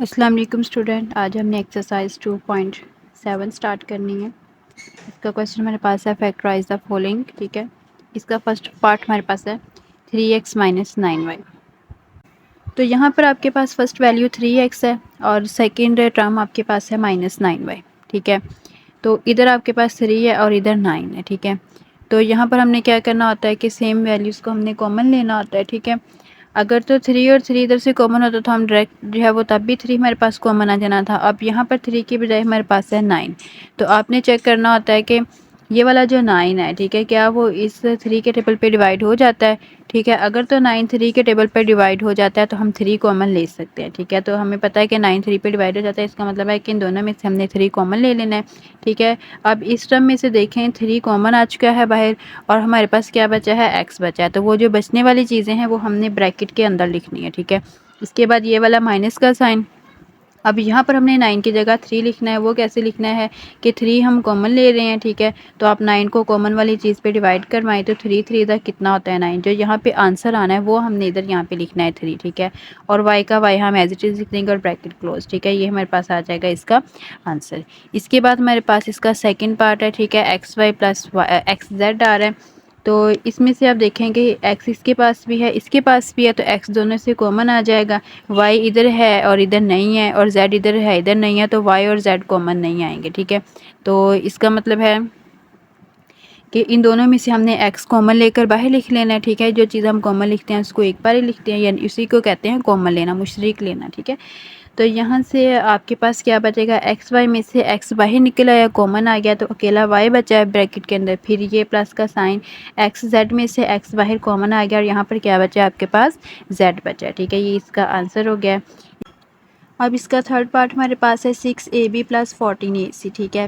अस्सलाम वालेकुम स्टूडेंट, आज हमने एक्सरसाइज 2.7 स्टार्ट करनी है। इसका क्वेश्चन हमारे पास है फैक्टराइज द फॉलोइंग। ठीक है, इसका फर्स्ट पार्ट हमारे पास है 3x माइनस 9y। तो यहाँ पर आपके पास फर्स्ट वैल्यू 3x है और सेकेंड टर्म आपके पास है माइनस 9y। ठीक है, तो इधर आपके पास 3 है और इधर 9 है। ठीक है, तो यहाँ पर हमने क्या करना होता है कि सेम वैल्यूज़ को हमने कॉमन लेना होता है। ठीक है, अगर तो 3 और 3 इधर से कॉमन होता तो हम डायरेक्ट जो है वो तब भी 3 हमारे पास कॉमन आ जाना था। अब यहाँ पर 3 की बजाय हमारे पास है 9, तो आपने चेक करना होता है कि ये वाला जो 9 है, ठीक है, क्या वो इस 3 के टेबल पे डिवाइड हो जाता है। ठीक है, अगर तो 9 3 के टेबल पे डिवाइड हो जाता है तो हम 3 कॉमन ले सकते हैं। ठीक है, तो हमें पता है कि 9 3 पे डिवाइड हो जाता है, इसका मतलब है कि इन दोनों में से हमने 3 कॉमन ले लेना है। ठीक है, अब इस टर्म में से देखें 3 कॉमन आ चुका है बाहर और हमारे पास क्या बचा है, एक्स बचा है। तो वो जो बचने वाली चीज़ें हैं वो हमने ब्रैकेट के अंदर लिखनी है। ठीक है, इसके बाद ये वाला माइनस का साइन। अब यहाँ पर हमने 9 की जगह 3 लिखना है। वो कैसे लिखना है कि 3 हम कॉमन ले रहे हैं। ठीक है, तो आप 9 को कॉमन वाली चीज़ पे डिवाइड करवाएं तो 3 3 इधर कितना होता है 9। जो यहाँ पे आंसर आना है वो हमने इधर यहाँ पे लिखना है 3। ठीक है, और वाई का वाई हम एज इट इज़ लिख देंगे और ब्रैकेट क्लोज। ठीक है, ये हमारे पास आ जाएगा इसका आंसर। इसके बाद हमारे पास इसका सेकेंड पार्ट है। ठीक है, X Y plus X Z आ रहा है। तो इसमें से आप देखेंगे एक्स इसके पास भी है, इसके पास भी है, तो एक्स दोनों से कॉमन आ जाएगा। वाई इधर है और इधर नहीं है, और जेड इधर है इधर नहीं है, तो वाई और जेड कॉमन नहीं आएंगे। ठीक है, तो इसका मतलब है कि इन दोनों में से हमने एक्स कॉमन लेकर बाहर लिख लेना है। ठीक है, जो चीज़ हम कॉमन लिखते हैं उसको एक बार ही लिखते हैं, यानी उसी को कहते हैं कॉमन लेना, मुशरिक लेना। ठीक है, तो यहाँ से आपके पास क्या बचेगा, एक्स वाई में से एक्स बाहर निकल आया, कॉमन आ गया, तो अकेला वाई बचा है ब्रैकेट के अंदर। फिर ये प्लस का साइन, एक्स जेड में से एक्स बाहर कॉमन आ गया और यहाँ पर क्या बचा है आपके पास, जेड बचा है। ठीक है, ये इसका आंसर हो गया। अब इसका थर्ड पार्ट हमारे पास है 6ab प्लस 14ac। ठीक है,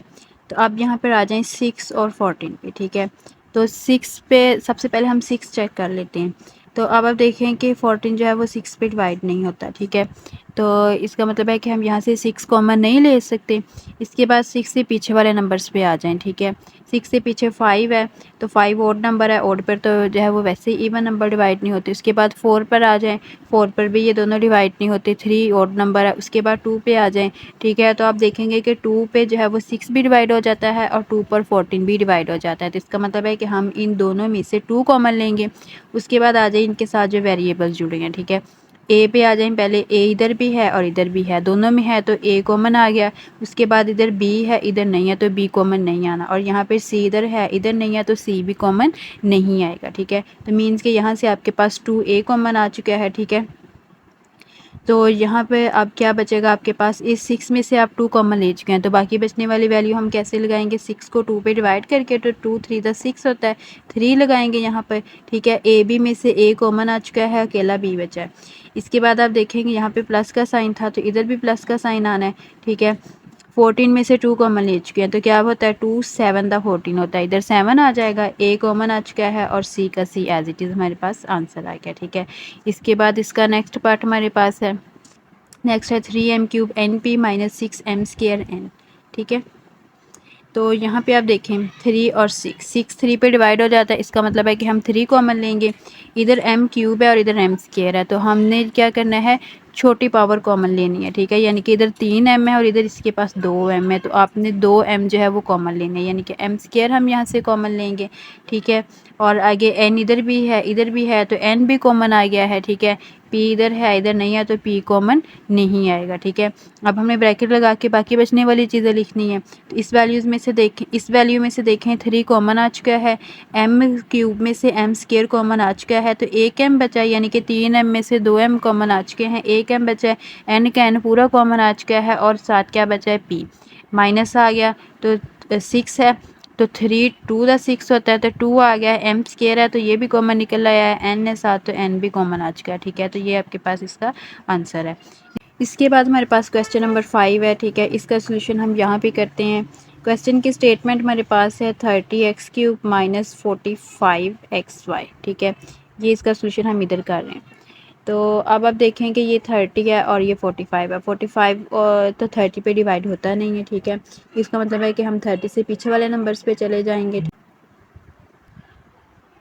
तो अब यहाँ पर आ जाएं 6 और 14 पे। ठीक है, तो 6 पे सबसे पहले हम 6 चेक कर लेते हैं। तो अब आप देखें कि 14 जो है वो 6 पे डिवाइड नहीं होता। ठीक है, तो इसका मतलब है कि हम यहाँ से 6 कॉमन नहीं ले सकते। इसके बाद 6 से पीछे वाले नंबर्स पे आ जाएं। ठीक है, 6 से पीछे 5 है, तो 5 ओड नंबर है, ओड पर तो जो है वो वैसे ही इवन नंबर डिवाइड नहीं होते। उसके बाद 4 पर आ जाएं, 4 पर भी ये दोनों डिवाइड नहीं होते, 3 ओड नंबर है। उसके बाद 2 पे आ जाएं। ठीक है, तो आप देखेंगे कि 2 पे जो है वो 6 भी डिवाइड हो जाता है और 2 पर 14 भी डिवाइड हो जाता है। तो इसका मतलब है कि हम इन दोनों में से 2 कॉमन लेंगे। उसके बाद आ जाए इनके साथ जो वेरिएबल्स जुड़े हैं। ठीक है, ए पे आ जाए, पहले ए इधर भी है और इधर भी है, दोनों में है, तो ए कॉमन आ गया। उसके बाद इधर बी है, इधर नहीं है, तो बी कॉमन नहीं आना, और यहाँ पे सी इधर है, इधर नहीं है, तो सी भी कॉमन नहीं आएगा। ठीक है, तो मीन्स के यहाँ से आपके पास 2a कॉमन आ चुका है। ठीक है, तो यहाँ पे अब क्या बचेगा आपके पास, इस 6 में से आप 2 कॉमन ले चुके हैं, तो बाकी बचने वाली वैल्यू हम कैसे लगाएंगे, 6 को 2 पे डिवाइड करके, तो 2 3 द 6 होता है, 3 लगाएंगे यहाँ पर। ठीक है, ए बी में से ए कॉमन आ चुका है, अकेला बी बचा है। इसके बाद आप देखेंगे यहाँ पे प्लस का साइन था, तो इधर भी प्लस का साइन आना है। ठीक है, 14 में से 2 कॉमन ले चुके हैं, तो क्या होता है 2 7 द 14 होता है, इधर 7 आ जाएगा, ए कॉमन आ चुका है और सी का सी एज इट इज़ हमारे पास आंसर आ गया। ठीक है, इसके बाद इसका नेक्स्ट पार्ट हमारे पास है, नेक्स्ट है 3m cube N P minus 6m square N. ठीक है, तो यहाँ पे आप देखें 3 और 6 3 पे डिवाइड हो जाता है, इसका मतलब है कि हम 3 कॉमन लेंगे। इधर m क्यूब है और इधर m स्केयर है, तो हमने क्या करना है, छोटी पावर कॉमन लेनी है। ठीक है, यानी कि इधर 3m है और इधर इसके पास 2m है, तो आपने 2m जो है वो कॉमन लेने है, यानी कि m स्केयर हम यहाँ से कॉमन लेंगे। ठीक है, और आगे n इधर भी है इधर भी है, तो n भी कॉमन आ गया है। ठीक है, p इधर है इधर नहीं है, तो p कॉमन नहीं आएगा। ठीक है, अब हमें ब्रैकेट लगा के बाकी बचने वाली चीज़ें लिखनी है। तो इस वैल्यूज़ में से देखें, इस वैल्यू में से देखें 3 कॉमन आ चुका है, m क्यूब में से m स्केयर कॉमन आ चुका है, तो एक m बचा है, यानी कि 3m में से 2m कॉमन आ चुके हैं, एक m बचा है, n का n पूरा कॉमन आ चुका है, और साथ क्या बचा है, p माइनस आ गया, तो 6 है, तो 3 2 द 6 होता है, तो 2 आ गया, m स्केयर है तो ये भी कॉमन निकल आया है, n है साथ तो n भी कॉमन आ चुका है। ठीक है, तो ये आपके पास इसका आंसर है। इसके बाद हमारे पास क्वेश्चन नंबर 5 है। ठीक है, इसका सोल्यूशन हम यहाँ पे करते हैं। क्वेश्चन की स्टेटमेंट हमारे पास है 30x क्यूब माइनस 45xy। ठीक है, ये इसका सोल्यूशन हम इधर कर रहे हैं। तो अब आप देखें कि ये 30 है और ये 45 है, 45 और तो 30 पे डिवाइड होता नहीं है। ठीक है, इसका मतलब है कि हम 30 से पीछे वाले नंबर्स पे चले जाएंगे।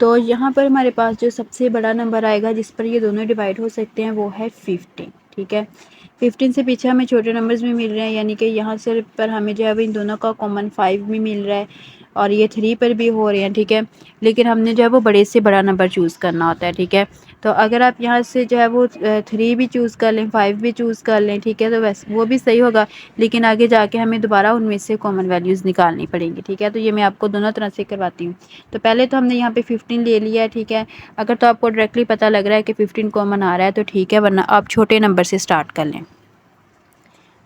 तो यहाँ पर हमारे पास जो सबसे बड़ा नंबर आएगा जिस पर ये दोनों डिवाइड हो सकते हैं वो है 50। ठीक है, 15 से पीछे हमें छोटे नंबर्स भी मिल रहे हैं, यानी कि यहाँ से पर हमें जो है वो इन दोनों का कॉमन 5 भी मिल रहा है और ये 3 पर भी हो रहे हैं, ठीक है। लेकिन हमने जो है वो बड़े से बड़ा नंबर चूज़ करना होता है, ठीक है। तो अगर आप यहाँ से जो है वो 3 भी चूज़ कर लें, 5 भी चूज़ कर लें, ठीक है, तो वैसे वो भी सही होगा, लेकिन आगे जाके हमें दोबारा उनमें से कॉमन वैल्यूज़ निकालनी पड़ेंगी, ठीक है। तो ये मैं आपको दोनों तरह से करवाती हूँ। तो पहले तो हमने यहाँ पे 15 ले लिया है, ठीक है। अगर तो आपको डायरेक्टली पता लग रहा है कि 15 कॉमन आ रहा है तो ठीक है, वरना आप छोटे नंबर से स्टार्ट कर लें।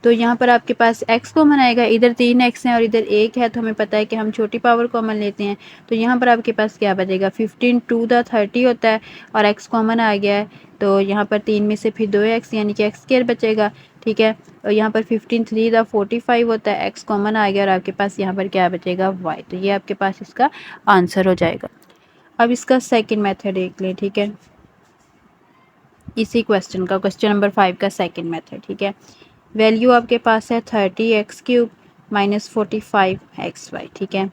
तो यहाँ पर आपके पास x कॉमन आएगा, इधर 3x है और इधर 1 है, तो हमें पता है कि हम छोटी पावर कॉमन लेते हैं। तो यहाँ पर आपके पास क्या बचेगा, 15 टू द 30 होता है और x कॉमन आ गया है, तो यहाँ पर 3 में से फिर 2x यानी कि x स्क्वायर बचेगा, ठीक है। और यहाँ पर 15 3 द 45 होता है, x कॉमन आ गया और आपके पास यहाँ पर क्या बचेगा, y। तो ये आपके पास इसका आंसर हो जाएगा। अब इसका सेकेंड मेथड देख लें, ठीक है, इसी क्वेश्चन का, क्वेश्चन नंबर 5 का सेकेंड मेथड, ठीक है। वैल्यू आपके पास है 30x³ माइनस 45xy, ठीक है।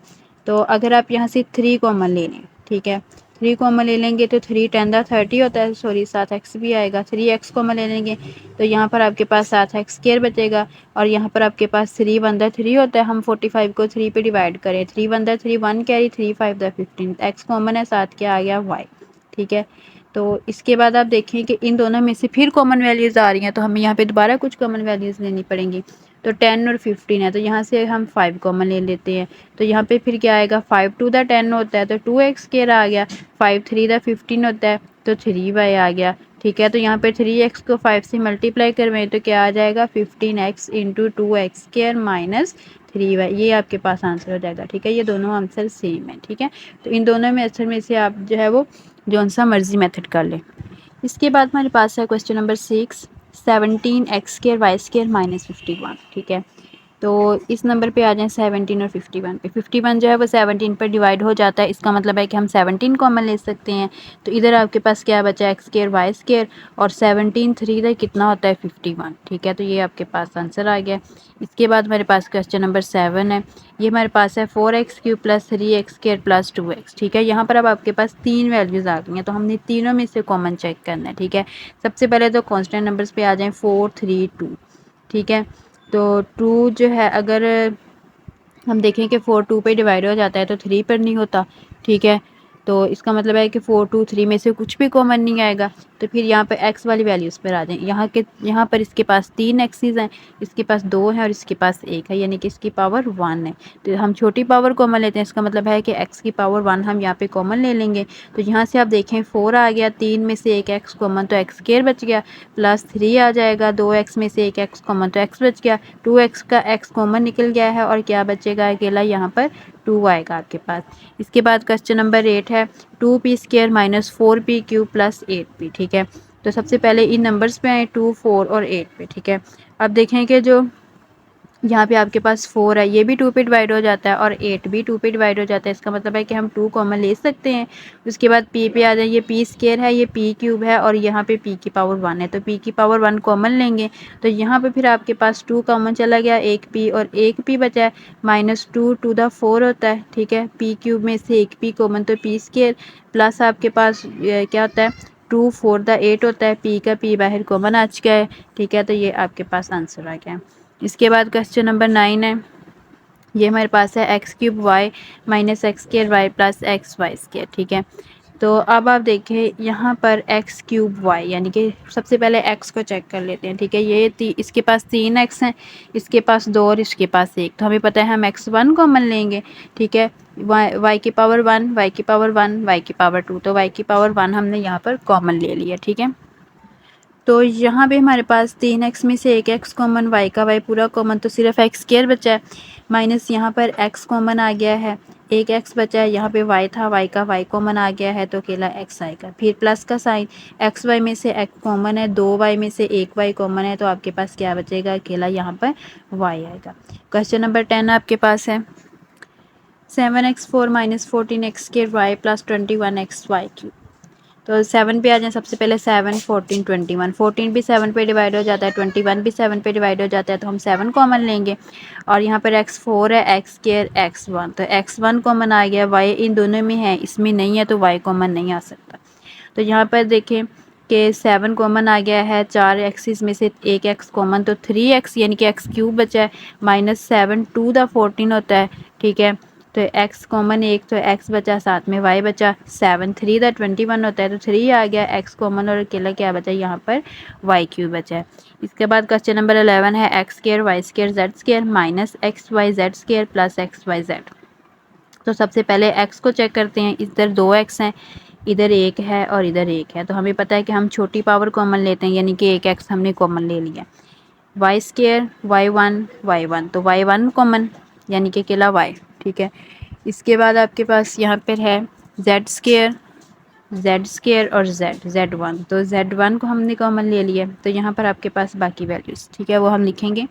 तो अगर आप यहाँ से 3 कॉमन ले लें, ठीक है, 3 कॉमन ले लेंगे तो 3 10 द 30 होता है, सॉरी 7x भी आएगा। 3x कॉमन ले लेंगे तो यहाँ पर आपके पास 7x² बचेगा और यहाँ पर आपके पास 3 1 द 3 होता है। हम 45 को 3 पे डिवाइड करें, 3 1 the 3 1 carry, 3 5 the 15, x common है, 7 क्या आ गया, y, ठीक है। तो इसके बाद आप देखें कि इन दोनों में से फिर कॉमन वैल्यूज़ आ रही हैं, तो हमें यहाँ पे दोबारा कुछ कॉमन वैल्यूज़ लेनी पड़ेंगी। तो 10 और 15 है, तो यहाँ से हम 5 कॉमन ले लेते हैं। तो यहाँ पे फिर क्या आएगा, 5 टू द 10 होता है तो 2x² आ गया, 5 3 द 15 होता है तो 3y आ गया, ठीक है। तो यहाँ पे 3x को 5 से मल्टीप्लाई करवाएं तो क्या आ जाएगा, 15x into 2x² minus 3y, ये आपके पास आंसर हो जाएगा, ठीक है। ये दोनों आंसर सेम है, ठीक है। तो इन दोनों में आंसर में से आप जो है वो जौन सा मर्जी मेथड कर लें। इसके बाद हमारे पास है question number 6, 17x² y² minus 51, ठीक है। तो इस नंबर पे आ जाएं 17 और 51 पे। 51 जो है वो 17 पर डिवाइड हो जाता है, इसका मतलब है कि हम 17 कॉमन ले सकते हैं। तो इधर आपके पास क्या बचा, x² y² और 17 3 इधर कितना होता है, 51, ठीक है। तो ये आपके पास आंसर आ गया। इसके बाद हमारे पास क्वेश्चन नंबर 7 है, ये हमारे पास है 4x³ plus 3x² plus 2x, ठीक है। यहाँ पर अब आपके पास 3 वैल्यूज़ आ गई हैं, तो हमने तीनों में से कॉमन चेक करना है, ठीक है। सबसे पहले तो कॉन्स्टेंट नंबर्स पे आ जाएँ, 4 3 2, ठीक है। तो 2 जो है अगर हम देखें कि 4 2 पे डिवाइड हो जाता है तो 3 पर नहीं होता, ठीक है। तो इसका मतलब है कि 4 2 3 में से कुछ भी कॉमन नहीं आएगा। तो फिर यहाँ पे x वाली वैल्यूज़ पर आ जाएं। यहाँ पर इसके पास 3 एक्सिस हैं, इसके पास 2 हैं और इसके पास 1 है, यानी कि इसकी पावर 1 है। तो हम छोटी पावर कॉमन लेते हैं, इसका मतलब है कि x की पावर 1 हम यहाँ पे कॉमन ले लेंगे। तो यहाँ से आप देखें 4 आ गया, 3 में से एक x कॉमन तो x² बच गया, प्लस 3 आ जाएगा, 2x में से एक x कॉमन तो x बच गया, 2x का x कॉमन निकल गया है और क्या बचेगा अकेला, यहाँ पर 2 आएगा आपके पास। इसके बाद क्वेश्चन नंबर 8 है 2p² minus 4p³ plus 8p, ठीक है। तो सबसे पहले इन नंबर्स पे आए 2 4 और 8 पे, ठीक है। अब देखें कि जो यहाँ पे आपके पास 4 है, ये भी 2 पे डिवाइड हो जाता है और 8 भी 2 पे डिवाइड हो जाता है, इसका मतलब है कि हम 2 कॉमन ले सकते हैं। उसके बाद p पे आ जाए, ये p² है, ये p³ है और यहाँ पे p की पावर 1 है, तो p की पावर 1 कॉमन लेंगे। तो यहाँ पे फिर आपके पास 2 कॉमन चला गया, एक p और एक p बचा है, माइनस 2 टू द 4 होता है, ठीक है। p³ में से एक p कॉमन तो p² प्लस आपके पास क्या होता है, 2 4 द 8 होता है, p का p बाहर कॉमन आ चुका है, ठीक है। तो ये आपके पास आंसर आ गया। इसके बाद क्वेश्चन नंबर 9 है, ये हमारे पास है x³ y minus x² y plus xy², ठीक है। तो अब आप देखें यहाँ पर x³ y, यानी कि सबसे पहले x को चेक कर लेते हैं, ठीक है। ये इसके पास 3x हैं, इसके पास 2 और इसके पास 1, तो हमें पता है हम x1 कॉमन लेंगे, ठीक है। y की पावर 1 y की पावर 1 y की पावर 2, तो y की पावर 1 हमने यहाँ पर कॉमन ले लिया, ठीक है। तो यहाँ पे हमारे पास 3x में से एक x कॉमन, y का y पूरा कॉमन, तो सिर्फ x² बचा है, माइनस यहाँ पर x कॉमन आ गया है, एक x बचा है, यहाँ पे y था, y का y कॉमन आ गया है तो अकेला x आएगा। फिर प्लस का साइन, xy में से x कॉमन है, 2y में से एक y कॉमन है, तो आपके पास क्या बचेगा, अकेला यहाँ पर y आएगा। क्वेश्चन नंबर 10 आपके पास है 7x4 minus 14x² y plus 21xy³। तो 7 पे आ जाए, सबसे पहले 7 14 21, 14 भी 7 पे डिवाइड हो जाता है, 21 भी 7 पे डिवाइड हो जाता है, तो हम 7 कॉमन लेंगे। और यहाँ पर x4 है, x² x1, तो x1 कॉमन आ गया, y इन दोनों में है, इसमें नहीं है, तो y कॉमन नहीं आ सकता। तो यहाँ पर देखें कि 7 कॉमन आ गया है, 4 एक्सिस में से एक एक्स कॉमन, तो 3x यानी कि एक्स क्यूब बचा है, -7 टू द 14 होता है, ठीक है। तो एक्स कॉमन एक, तो एक्स बचा, साथ में वाई बचा, 7 3 द 21 होता है, तो 3 आ गया, एक्स कॉमन और अकेला क्या बचा यहाँ पर, वाई क्यूब बचा है। इसके बाद क्वेश्चन नंबर 11 है X square Y square Z square minus X Y Z square plus X Y Z. तो सबसे पहले x को चेक करते हैं, इधर 2x हैं, इधर एक है और इधर एक है, तो हमें पता है कि हम छोटी पावर कॉमन लेते हैं, यानी कि एक x हमने कॉमन ले लिया। वाई स्क्वायर y1 तो y1 कॉमन यानी कि अकेला y, ठीक है। इसके बाद आपके पास यहाँ पर है जेड स्क्वायर और z1, तो z1 को हमने कॉमन ले लिया, तो यहाँ पर आपके पास बाकी वैल्यूज़, ठीक है, वो हम लिखेंगे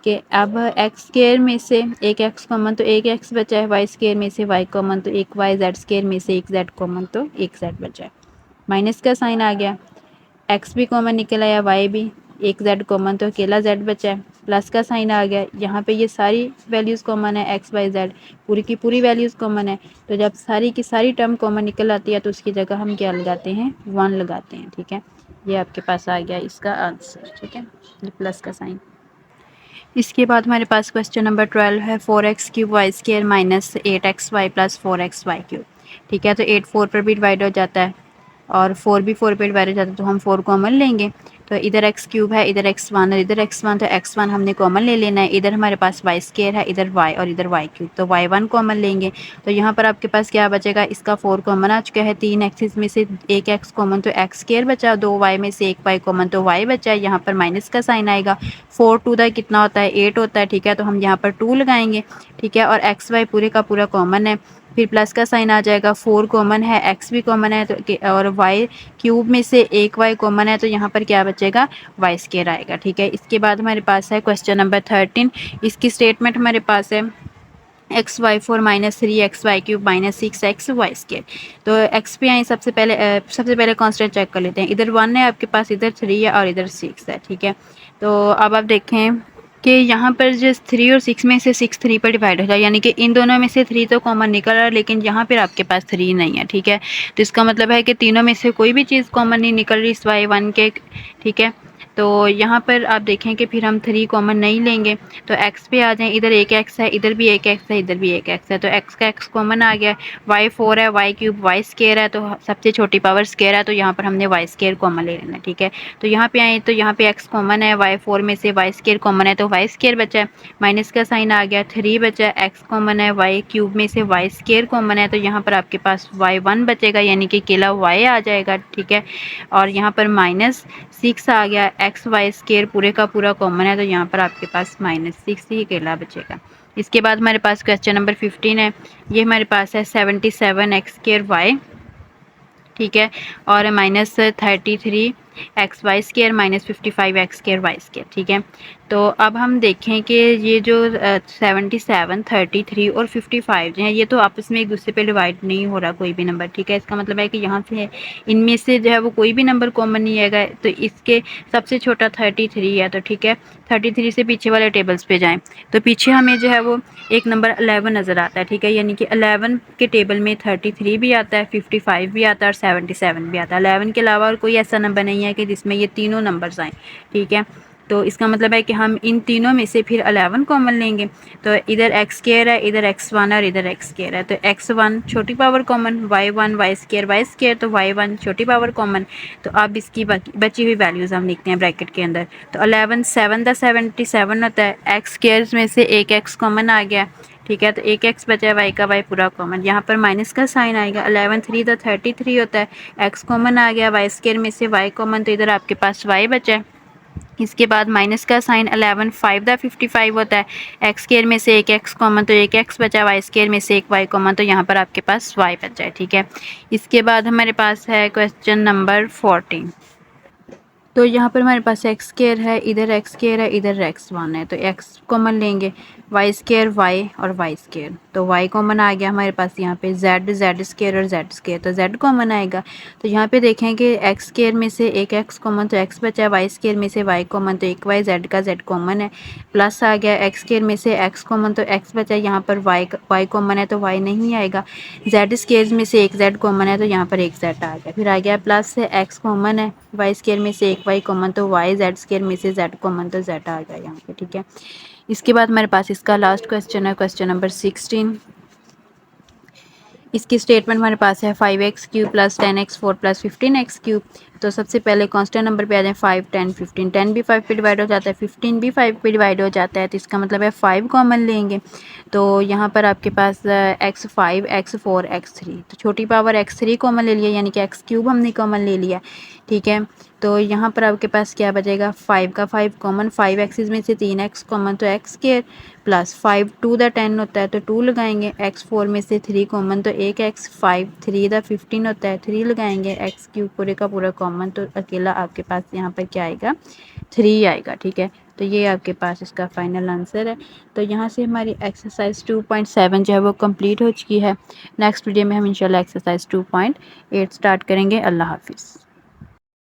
कि अब एक्स स्क्वायर में से एक एक्स कॉमन तो एक एक्स बचा है, वाई स्क्वायर में से वाई कॉमन तो एक वाई, जेड स्क्वायर में से एक जेड कॉमन तो एक जेड बचा है। माइनस का साइन आ गया, एक्स भी कॉमन निकल आया, वाई भी, एक जेड कॉमन तो अकेला जेड बचा है। प्लस का साइन आ गया, यहाँ पे ये सारी वैल्यूज़ कॉमन है, एक्स वाई जेड पूरी की पूरी वैल्यूज़ कॉमन है, तो जब सारी की सारी टर्म कॉमन निकल आती है तो उसकी जगह हम क्या लगाते हैं, 1 लगाते हैं, ठीक है। ये आपके पास आ गया इसका आंसर, ठीक है, ये प्लस का साइन। इसके बाद हमारे पास क्वेश्चन नंबर 12 है 4x cube Y square minus 8xy plus 4xy cube, ठीक है। तो 8 4 पर भी डिवाइड हो जाता है और 4 भी 4 पर डिवाइड हो जाता है, तो हम 4 कॉमन लेंगे, तो इधर x क्यूब है, इधर x1 और इधर x1, तो x1 हमने कॉमन ले लेना है। इधर हमारे पास वाई स्क्र है, इधर y और इधर y क्यूब, तो y1 कॉमन लेंगे, तो यहाँ पर आपके पास क्या बचेगा, इसका 4 कॉमन आ चुका है, 3 एक्सिस में से एक x कॉमन तो एक्स स्क्र बचा, 2 y में से एक y कॉमन तो y बचा है, यहाँ पर माइनस का साइन आएगा, 4 टू द कितना होता है 8 होता है, ठीक है, तो हम यहाँ पर 2 लगाएंगे, ठीक है, और एक्स वाई पूरे का पूरा कॉमन है, फिर प्लस का साइन आ जाएगा, 4 कॉमन है, x भी कॉमन है, तो और y क्यूब में से एक y कॉमन है, तो यहाँ पर क्या बचेगा, वाई स्क्वायर आएगा, ठीक है। इसके बाद हमारे पास है क्वेश्चन नंबर 13, इसकी स्टेटमेंट हमारे पास है xy4 minus 3xy cube minus 6xy square. तो x पे आए, सबसे पहले कांस्टेंट चेक कर लेते हैं, इधर 1 है आपके पास, इधर 3 है और इधर 6 है, ठीक है। तो अब आप देखें कि यहाँ पर जो 3 और 6 में से 6 3 पर डिवाइड हो जाए, यानी कि इन दोनों में से 3 तो कॉमन निकल रहा है, लेकिन यहाँ पर आपके पास 3 नहीं है, ठीक है। तो इसका मतलब है कि तीनों में से कोई भी चीज़ कॉमन नहीं निकल रही इस y1 के, ठीक है। तो यहाँ पर आप देखें कि फिर हम 3 कॉमन नहीं लेंगे, तो x पे आ जाएं, इधर एक x है, इधर भी एक x है, इधर भी एक x है, तो x का x कॉमन आ गया, y4 है, y क्यूब y स्क्वायर है, तो सबसे छोटी पावर स्क्वायर है, तो यहाँ पर हमने y स्क्वायर कॉमन ले लेना है, ठीक है। तो यहाँ पे आए, तो यहाँ पे x कॉमन है, y4 में से y स्क्वायर कॉमन है, तो y स्क्वायर बचा है, माइनस का साइन आ गया, 3 बचा है, x कॉमन है, y क्यूब में से y स्क्वायर कॉमन है, तो यहाँ पर आपके पास y1 बचेगा, यानी कि अकेला y आ जाएगा, ठीक है। और यहाँ पर -6 आ गया, एक्स वाई स्क्वायर पूरे का पूरा कॉमन है, तो यहाँ पर आपके पास -6 ही अकेला बचेगा। इसके बाद हमारे पास क्वेश्चन नंबर 15 है, ये हमारे पास है 77 एक्स स्क्वायर वाई, ठीक है, और -33 X Y square minus 55 X square Y square, ठीक है। तो अब हम देखें कि ये जो 77 33 और 55 जो है, ये तो आपस में एक दूसरे पे डिवाइड नहीं हो रहा कोई भी नंबर, ठीक है। इसका मतलब है कि यहाँ से इनमें से जो है वो कोई भी नंबर कॉमन नहीं आएगा, तो इसके सबसे छोटा 33 है, तो ठीक है, 33 से पीछे वाले टेबल्स पे जाएं, तो पीछे हमें जो है वो एक नंबर 11 नज़र आता है, ठीक है, यानी कि 11 के टेबल में 33 भी आता है, 55 भी आता है और 77 भी आता है। 11 के अलावा और कोई ऐसा नंबर नहीं है कि जिसमें ये तीनों नंबर्स आएँ, ठीक है। तो इसका मतलब है कि हम इन तीनों में से फिर 11 कॉमन लेंगे, तो इधर एक्स स्क्वायर है, इधर x1 और इधर एक्स स्क्वायर है, तो x1 छोटी power common, y1 Y square, तो y1 छोटी पावर कॉमन। तो अब इसकी बची हुई वैल्यूज़ हम लिखते हैं ब्रैकेट के अंदर, तो 11 7 द 77 होता है, एक्स स्क्वायर में से एक एक्स कॉमन आ गया, ठीक है, तो एक एक्स बचा है, वाई का वाई पूरा कॉमन, यहाँ पर माइनस का साइन आएगा, 11 3 द 33 होता है, एक्स कॉमन आ गया, वाई स्क्वायर में से वाई कॉमन, तो इधर आपके पास वाई बचा है। इसके बाद माइनस का साइन, 11 5 द 55 होता है, एक्स स्क्वायर में से एक एक्स कॉमन, तो एक एक्स बचा, वाई स्क्वायर में से एक वाई कॉमन, तो यहाँ पर आपके पास वाई बचा है, ठीक है। इसके बाद हमारे पास है क्वेश्चन नंबर 14, तो यहाँ पर हमारे पास एक्स स्क्वायर है, इधर एक्स स्क्वायर है, इधर एक्स वन है, तो एक्स कॉमन लेंगे, वाई स्क्वायर वाई और वाई स्क्वायर, तो वाई कॉमन आ गया हमारे पास यहाँ पे, जेड जेड स्क्वायर और जेड स्क्वायर, तो जेड कॉमन आएगा। तो यहाँ पे देखें कि एक्स स्क्वायर में से एक एक्स कॉमन तो एक्स बचा है, वाई स्क्वायर में से वाई कॉमन तो एक वाई, जेड का जेड कॉमन है, प्लस आ गया एक्स स्क्वायर में से एक्स कॉमन तो एक्स बचा है, यहाँ पर वाई कॉमन है तो वाई नहीं आएगा, जेड स्क्वायर में से एक जेड कॉमन है तो यहाँ पर एक जेड आ गया, फिर आ गया प्लस से एक्स कॉमन है, वाई स्क्वायर में से एक वाई कॉमन तो वाई, जेड स्क्वायर में से जेड कॉमन तो जेड आ गया यहाँ पे, ठीक है। इसके बाद हमारे पास इसका लास्ट क्वेश्चन है, क्वेश्चन नंबर 16। इसकी स्टेटमेंट हमारे पास है 5x³ plus 10x4 plus 15x³। तो सबसे पहले कांस्टेंट नंबर पे आ जाए 5, 10, 15। 10 भी 5 पे डिवाइड हो जाता है, 15 भी 5 पे डिवाइड हो जाता है, तो इसका मतलब है 5 कॉमन लेंगे। तो यहाँ पर आपके पास x5, x4, x3, तो छोटी पावर x3 कॉमन ले लिया, यानी कि x³ हमने कॉमन ले लिया, ठीक है। तो यहाँ पर आपके पास क्या बचेगा, 5 का 5 कॉमन, 5 एक्सिस में से 3x कॉमन तो एक्स स्क्वायर, प्लस 5 2 द 10 होता है तो 2 लगाएंगे, x4 में से 3 कॉमन तो एक x, 5 3 द 15 होता है 3 लगाएंगे, x³ पूरे का पूरा कॉमन तो अकेला आपके पास यहाँ पर क्या आएगा, 3 आएगा, ठीक है। तो ये आपके पास इसका फाइनल आंसर है। तो यहाँ से हमारी एक्सरसाइज 2.7 जो है वो कंप्लीट हो चुकी है। नेक्स्ट वीडियो में हम इंशाल्लाह एक्सरसाइज 2.8 स्टार्ट करेंगे। अल्लाह हाफिज़।